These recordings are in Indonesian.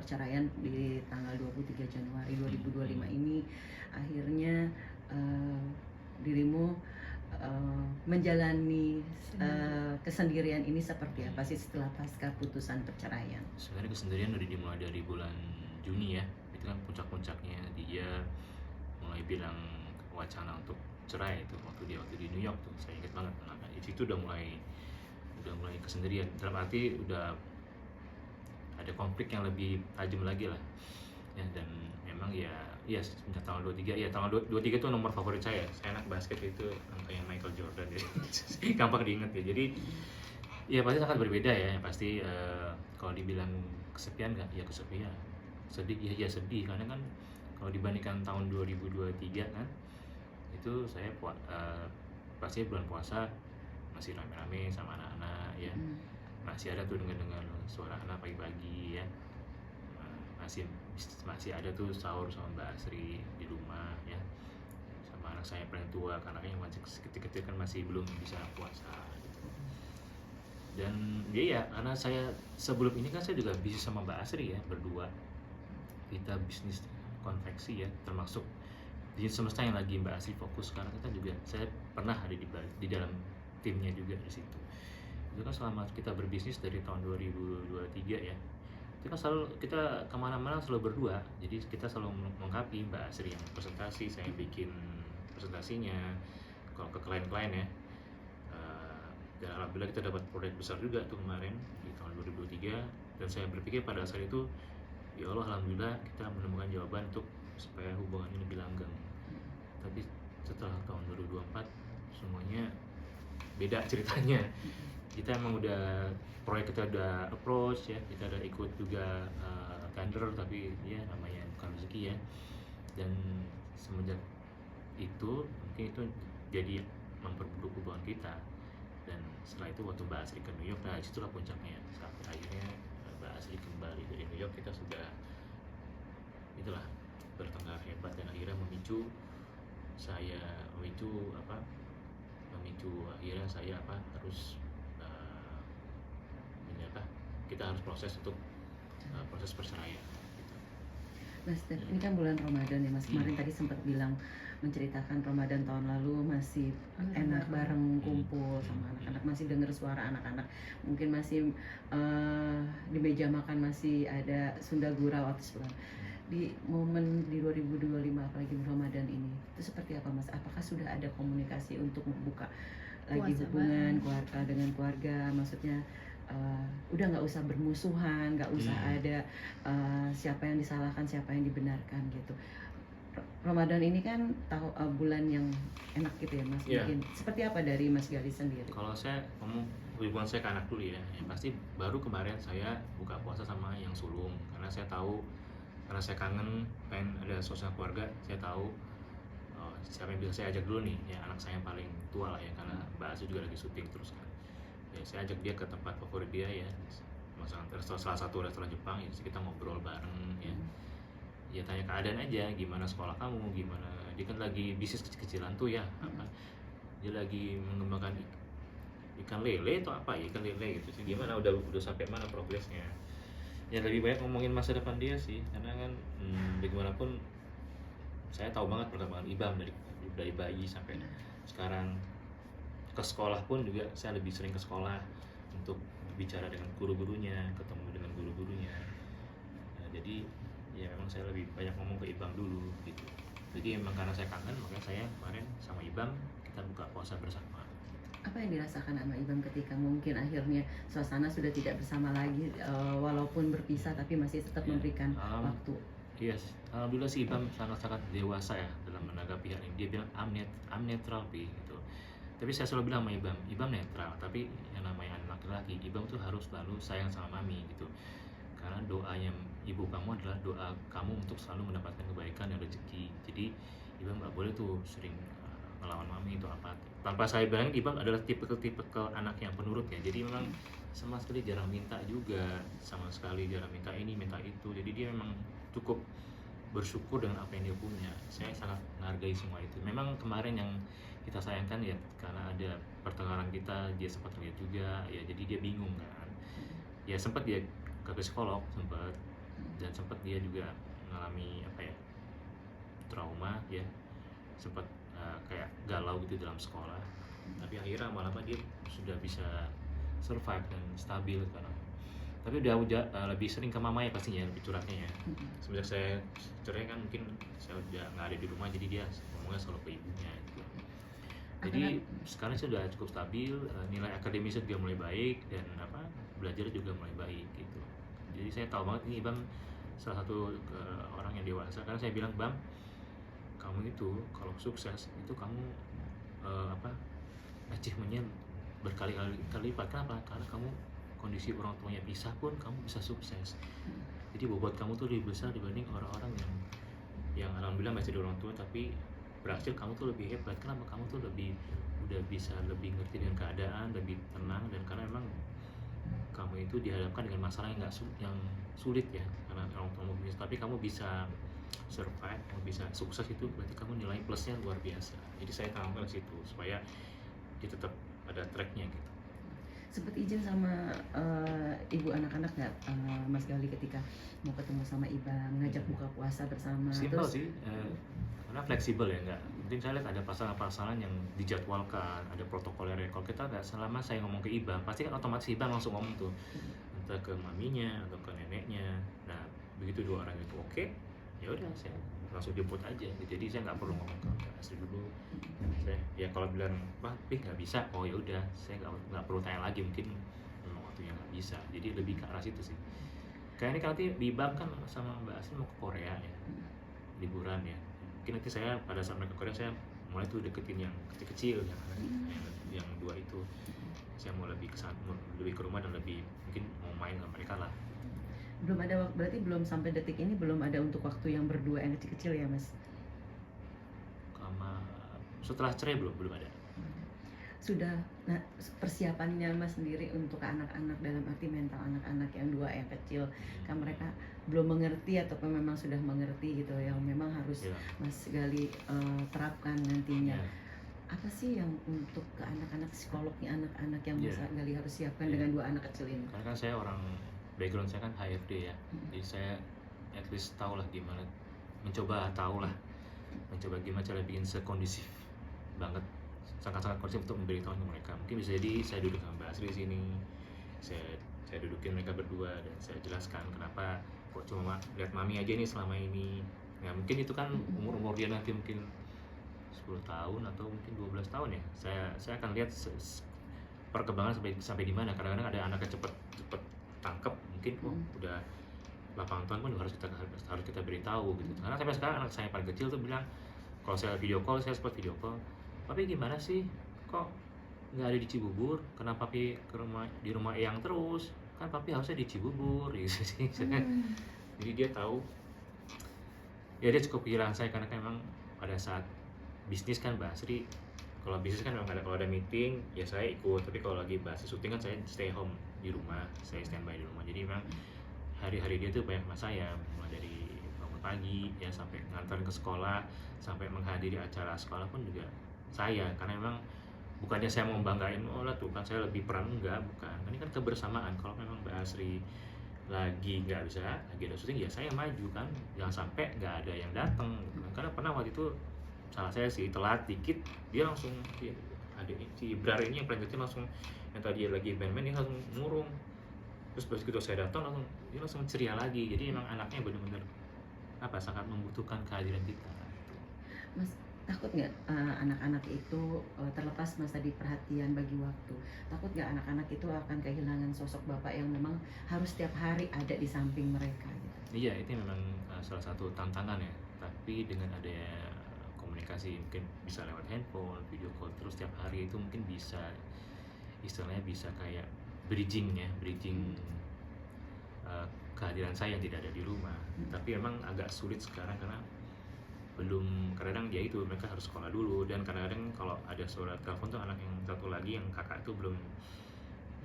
perceraian di tanggal 23 Januari 2025 ini, akhirnya dirimu menjalani kesendirian ini seperti apa sih setelah pasca putusan perceraian? Sebenarnya kesendirian udah dimulai dari bulan Juni ya, itu kan puncak-puncaknya dia mulai bilang wacana untuk cerai itu waktu di New York tuh, saya ingat banget. Nah, di situ udah mulai kesendirian, dalam arti udah ada konflik yang lebih tajam lagi lah ya. Dan memang ya semenjak tanggal 23 ya, tanggal 23 itu nomor favorit saya anak basket itu angkanya Michael Jordan ya. Gampang diingat ya. Jadi ya pasti sangat berbeda ya, pasti kalau dibilang kesepian nggak, ya kesepian. Sedih ya sedih, karena kan kalau dibandingkan tahun 2023 kan, itu saya pasti bulan puasa masih rame-rame sama anak-anak ya. Masih ada tuh dengar suara anak pagi-pagi ya. Masih ada tuh sahur sama Mbak Asri di rumah ya, sama anak saya paling tua, karena yang masih kecil-kecil kan masih belum bisa puasa gitu. Dan ya karena saya sebelum ini kan saya juga bisnis sama Mbak Asri ya, berdua kita bisnis konveksi ya, termasuk bisnis semesta yang lagi Mbak Asri fokus, karena kita juga, saya pernah ada di dalam timnya juga di situ. Itu kan selama kita berbisnis dari tahun 2023 ya, kita selalu, kita kemana-mana selalu berdua. Jadi kita selalu melengkapi, Mbak Asri yang presentasi, saya bikin presentasinya kalau ke klien-klien ya. Dan alhamdulillah kita dapat proyek besar juga tuh kemarin di tahun 2023. Dan saya berpikir pada saat itu, ya Allah, alhamdulillah kita menemukan jawaban untuk supaya hubungan ini lebih langgeng. Tapi setelah tahun 2024 semuanya beda ceritanya. Kita emang udah, proyek kita udah approach ya, kita udah ikut juga tender, tapi ya namanya bukan rezeki ya. Dan semenjak itu mungkin itu jadi memperburuk hubungan kita. Dan setelah itu waktu Mbak Asri ke New York, nah disitulah puncaknya, sampai akhirnya Mbak Asri kembali dari New York, kita sudah itulah bertengkar hebat, dan akhirnya memicu akhirnya saya harus kita harus proses untuk proses perceraian gitu. Mas, ini kan bulan Ramadan ya Mas, kemarin tadi sempat bilang, menceritakan Ramadan tahun lalu masih enak bareng kumpul sama anak-anak, masih dengar suara anak-anak, mungkin masih di meja makan masih ada Sunda Gurau atau sebuah. Di momen di 2025 apalagi Ramadan ini, itu seperti apa Mas? Apakah sudah ada komunikasi untuk membuka lagi hubungan keluarga dengan keluarga, maksudnya udah nggak usah bermusuhan, nggak usah ada siapa yang disalahkan, siapa yang dibenarkan gitu. Ramadan ini kan bulan yang enak gitu ya Mas. Mungkin seperti apa dari Mas Gali sendiri? Kalau saya ngomong hubungan saya ke anak dulu ya, yang pasti baru kemarin saya buka puasa sama yang sulung, karena saya tahu, karena saya kangen, pengen ada suasana keluarga. Saya tahu siapa yang bisa saya ajak dulu nih ya, anak saya yang paling tua lah ya, karena Mbak Asu juga lagi syuting terus kan ya. Saya ajak dia ke tempat favorit dia ya, salah satu restoran Jepang ya, kita ngobrol bareng ya. Ya tanya keadaan aja, gimana sekolah kamu, gimana, dia kan lagi bisnis kecil-kecilan tuh ya, dia lagi mengembangkan ikan lele atau apa ya, ikan lele gitu sih, gimana, udah sampai mana progresnya. Ya lebih banyak ngomongin masa depan dia sih, karena kan bagaimanapun saya tahu banget perkembangan Ibam dari bayi sampai sekarang. Ke sekolah pun juga saya lebih sering ke sekolah untuk bicara dengan guru-gurunya, ketemu dengan guru-gurunya. Nah, jadi ya memang saya lebih banyak ngomong ke Ibam dulu gitu. Jadi memang karena saya kangen, makanya saya kemarin sama Ibam kita buka puasa bersama. Apa yang dirasakan sama Ibam ketika mungkin akhirnya suasana sudah tidak bersama lagi, walaupun berpisah tapi masih tetap memberikan waktu? Yes, alhamdulillah sih Ibam sangat-sangat dewasa ya dalam menanggapi hal ini. Dia bilang I'm netral gitu. Tapi saya selalu bilang sama Ibam netral, tapi yang namanya anak laki-laki, Ibam tuh harus selalu sayang sama mami gitu. Karena doanya ibu kamu adalah doa kamu untuk selalu mendapatkan kebaikan dan rezeki. Jadi Ibam nggak boleh tuh sering ngelawan mami itu apa. Tanpa saya bilang, Ibam adalah tipe anak yang penurut ya. Jadi memang sama sekali jarang minta juga, sama sekali jarang minta ini minta itu. Jadi dia memang cukup bersyukur dengan apa yang dia punya. Saya sangat menghargai semua itu. Memang kemarin yang kita sayangkan ya, karena ada pertengkaran kita, dia sempat lihat juga ya, jadi dia bingung kan ya, sempat dia ke psikolog sempat dan sempat dia juga mengalami apa ya, trauma ya, sempat kayak galau gitu dalam sekolah, tapi akhirnya lama-lama dia sudah bisa survive dan stabil sekarang. Tapi udah lebih sering ke mamanya pastinya, lebih curhatnya ya. Semenjak saya cerai kan mungkin saya udah nggak ada di rumah, jadi dia ngomongnya selalu ke ibunya gitu. Jadi sekarang saya udah cukup stabil, nilai akademisnya juga mulai baik, dan apa, belajar juga mulai baik gitu. Jadi saya tahu banget ini Bang salah satu orang yang dewasa, karena saya bilang, Bang, kamu itu kalau sukses itu kamu apa, achievementnya berkali-kali lipat. Kenapa? Karena kamu kondisi orang tuanya pisah pun kamu bisa sukses. Jadi bobot kamu tuh lebih besar dibanding orang-orang yang alhamdulillah masih ada orang tua tapi berhasil. Kamu tuh lebih hebat. Kenapa? Kamu tuh udah bisa lebih ngerti dengan keadaan, lebih tenang, dan karena memang kamu itu dihadapkan dengan masalah yang sulit ya, karena orang tua bisa, tapi kamu bisa survive, kamu bisa sukses, itu berarti kamu nilai plusnya luar biasa. Jadi saya tanamkan ke situ supaya dia tetap ada tracknya gitu. Sempat izin sama ibu anak-anak nggak, Mas Gali, ketika mau ketemu sama Ibang, ngajak buka puasa bersama? Simpel Terus sih, karena fleksibel ya, nggak mungkin. Saya lihat ada pasangan-pasangan yang dijadwalkan, ada protokolernya. Kalau kita nggak, selama saya ngomong ke Ibang, pasti kan otomatis Ibang langsung ngomong tuh, entah ke maminya atau ke neneknya. Nah begitu dua orang itu oke, ya udah saya langsung jemput aja. Jadi saya nggak perlu ngomong ke asli dulu. Saya ya kalau bilang nggak bisa, oh ya udah, saya nggak perlu tanya lagi, mungkin memang waktunya nggak bisa. Jadi lebih ke arah situ sih. Kayak ini nanti di Bang kan sama Mbak Asli mau ke Korea ya, liburan ya. Mungkin nanti saya pada saat mereka ke Korea, saya mulai tuh deketin yang kecil-kecil, yang dua itu. Saya mau lebih lebih ke rumah dan lebih mungkin mau main sama mereka lah. belum ada berarti belum sampai detik ini belum ada untuk waktu yang berdua yang kecil-kecil ya, Mas? Sama setelah cerai belum ada. Sudah. Nah, persiapannya Mas sendiri untuk anak-anak, dalam arti mental anak-anak yang dua yang kecil, kan mereka belum mengerti ataupun memang sudah mengerti gitu, yang memang harus Mas Gali terapkan nantinya. Apa sih yang untuk ke anak-anak, psikolognya anak-anak yang Mas Gali harus siapkan dengan dua anak kecil ini? Karena kan saya background saya kan HRD ya, jadi saya at least tahu lah gimana, mencoba gimana cara bikin sekondisif banget, sangat-sangat kondusif untuk memberitahu ke mereka. Mungkin bisa jadi saya duduk sama Mbak Asri di sini, saya dudukin mereka berdua dan saya jelaskan kenapa kok cuma lihat mami aja nih selama ini. Ya mungkin itu kan umur dia nanti mungkin 10 tahun atau mungkin 12 tahun ya. Saya akan lihat perkembangan sampai di mana. Kadang-kadang ada anak yang cepet tangkep, mungkin udah 8 tahun pun harus kita beritahu gitu. Karena sampai sekarang anak saya paling kecil tuh bilang, kalau saya video call, saya sempat video call, "Papi gimana sih? Kok nggak ada di Cibubur? Kenapa Papi di rumah Eyang terus? Kan Papi harusnya di Cibubur," gitu sih. Jadi dia tahu, ya dia cukup kehilangan saya, karena memang pada saat bisnis kan Mbak Asri, kalau bisnis kan memang kalau ada meeting ya saya ikut, tapi kalau lagi bahas syuting kan saya stay home di rumah, saya standby di rumah. Jadi memang hari-hari dia tuh banyak sama saya, mulai dari bangun pagi ya sampai nganterin ke sekolah, sampai menghadiri acara sekolah pun juga saya. Karena memang bukannya saya mau banggain, oh lah tuh kan saya lebih peran, enggak, bukan. Ini kan kebersamaan. Kalau memang Mbak Asri lagi nggak bisa, lagi ada syuting, ya saya maju kan, jangan sampai nggak ada yang datang gitu. Karena pernah waktu itu salah saya sih, telat dikit, dia langsung ada si Ibrar ini yang paling kecil langsung, yang tadi lagi main-main dia langsung murung. Terus begitu saya datang dia langsung ceria lagi. Jadi emang anaknya benar-benar sangat membutuhkan kehadiran kita. Mas, takut nggak anak-anak itu, terlepas Mas tadi perhatian bagi waktu, takut nggak anak-anak itu akan kehilangan sosok bapak yang memang harus setiap hari ada di samping mereka gitu? Iya, itu memang salah satu tantangan ya. Tapi dengan adanya komunikasi, mungkin bisa lewat handphone, video call terus setiap hari, itu mungkin bisa, istilahnya bisa kayak bridging kehadiran saya yang tidak ada di rumah. Tapi memang agak sulit sekarang karena belum, kadang dia itu mereka harus sekolah dulu, dan kadang-kadang kalau ada suara telepon tuh anak yang satu lagi yang kakak itu belum,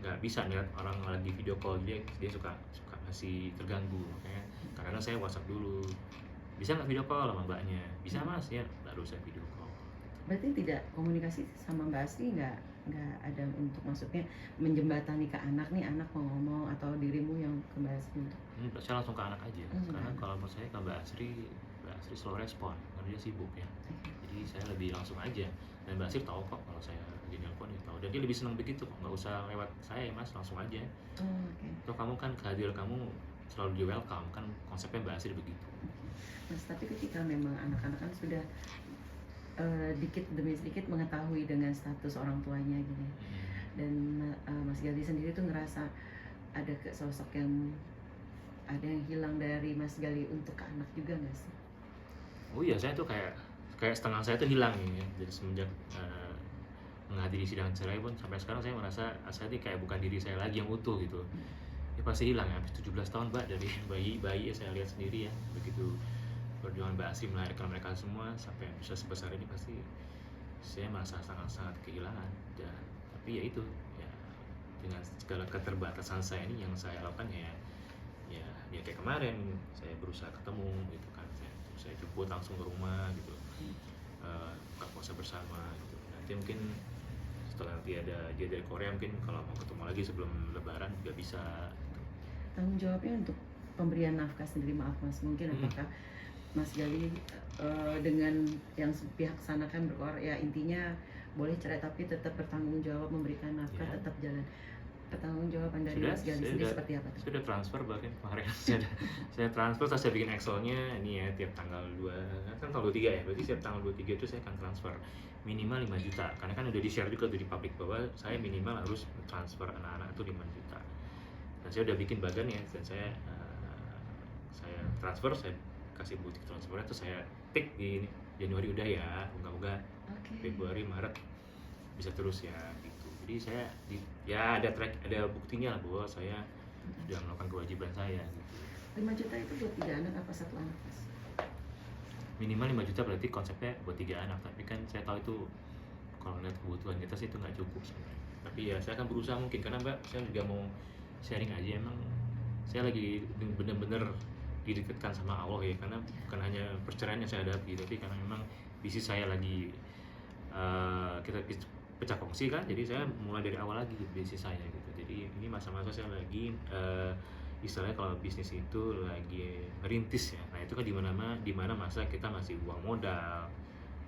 nggak bisa lihat orang lagi video call, dia suka masih terganggu. Makanya kadang-kadang saya WhatsApp dulu, bisa nggak video call sama mbaknya, bisa Mas, ya baru saya video call. Berarti tidak komunikasi sama Mbak Asri nggak nggak ada untuk maksudnya menjembatani ke anak nih, anak mau ngomong atau dirimu yang ke Mbak Asri untuk Saya langsung ke anak aja, karena anak. kalau menurut saya ke Mbak Asri slow respon karena dia sibuk ya. Jadi saya lebih langsung aja, dan Mbak Asri tahu kok kalau saya lagi nelpon, dia tahu, dan dia lebih senang begitu kok, nggak usah lewat saya ya Mas, langsung aja. Oke. Toh kamu kan, kehadiran kamu selalu di welcome kan, konsepnya Mbak Asri begitu. Mas, tapi ketika memang anak-anak kan sudah dikit demi sedikit mengetahui dengan status orang tuanya gini, dan Mas Gali sendiri tuh ngerasa ada sosok yang ada yang hilang dari Mas Gali untuk ke anak juga nggak sih? Oh iya, saya tuh kayak setengah saya tuh hilang ya. Jadi semenjak menghadiri sidang cerai pun sampai sekarang saya merasa saya ini kayak bukan diri saya lagi yang utuh gitu. Ya pasti hilang ya, habis 17 tahun Mbak, dari bayi ya saya lihat sendiri ya, begitu perjuangan Mbak Asri melahirkan mereka semua sampai bisa sebesar ini, pasti saya merasa sangat-sangat kehilangan. Dan tapi ya itu ya, dengan segala keterbatasan saya ini, yang saya lakukan ya kayak kemarin saya berusaha ketemu gitu kan, saya jemput langsung ke rumah gitu, buka puasa bersama gitu. Nanti mungkin setelah nanti ada dia dari Korea, mungkin kalau mau ketemu lagi sebelum Lebaran juga bisa. Tanggung jawabnya untuk pemberian nafkah sendiri, maaf Mas, mungkin apakah Mas Gali dengan yang pihak sana kan ya intinya boleh cerai tapi tetap bertanggung jawab memberikan nafkah, tetap jalan. Pertanggungjawaban dari Mas Gali sendiri seperti apa tuh? Sudah transfer bahkan kemarin saya transfer, saya bikin Excelnya ini ya, tiap tanggal 2 kan tanggal 23 ya, berarti setiap tanggal 23 itu saya akan transfer minimal 5 juta, karena kan udah di share juga tuh di publik bahwa saya minimal harus transfer anak-anak itu 5 juta, dan saya udah bikin bagan ya, dan saya transfer, saya kasih butik transfernya tuh saya tik di Januari udah ya, moga-moga Februari Maret bisa terus ya gitu. Jadi saya ya ada buktinya lah bahwa saya sudah melakukan kewajiban saya gitu. 5 juta itu buat 3 anak apa 1 anak Mas? Minimal 5 juta berarti konsepnya buat 3 anak, tapi kan saya tahu itu kalau lihat kebutuhan kita sih itu nggak cukup sebenarnya. Tapi ya saya akan berusaha mungkin, karena Mbak saya juga mau sharing aja, emang saya lagi bener-bener didekatkan sama Allah ya, karena bukan hanya perceraian yang saya hadapi, tapi karena memang bisnis saya lagi kita pecah kongsi kan, jadi saya mulai dari awal lagi bisnis saya gitu. Jadi ini masa-masa saya lagi istilahnya kalau bisnis itu lagi merintis ya, nah itu kan di mana masa kita masih buang modal,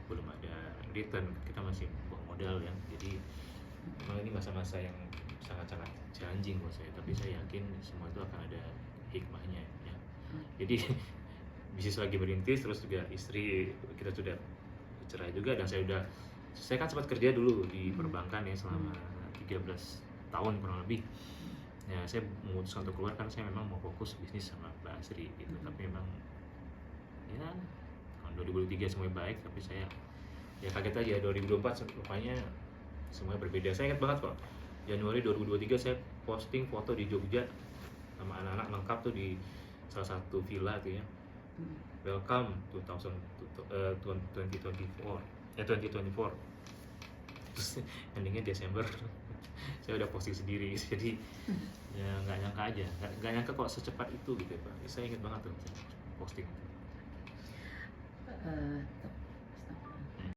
belum ada return, kita masih buang modal ya. Jadi memang ini masa-masa yang sangat-sangat challenging buat saya, tapi saya yakin semua itu akan ada hikmahnya ya. Jadi bisnis lagi merintis, terus juga istri kita sudah cerai juga, dan saya kan sempat kerja dulu di perbankan ya selama 13 tahun kurang lebih. Ya saya memutuskan untuk keluar karena saya memang mau fokus bisnis sama Mbak Asri gitu. Tapi memang ya tahun 2023 semuanya baik, tapi saya ya kaget aja 2024 rupanya semuanya berbeda. Saya ingat banget kok, Januari 2023 saya posting foto di Jogja sama anak-anak lengkap tuh di salah satu villa tuh ya. Welcome 2024. Terus endingnya Desember saya udah posting sendiri, jadi ya nggak nyangka aja, nggak nyangka kok secepat itu gitu ya Pak. Saya ingat banget tuh posting. Tapi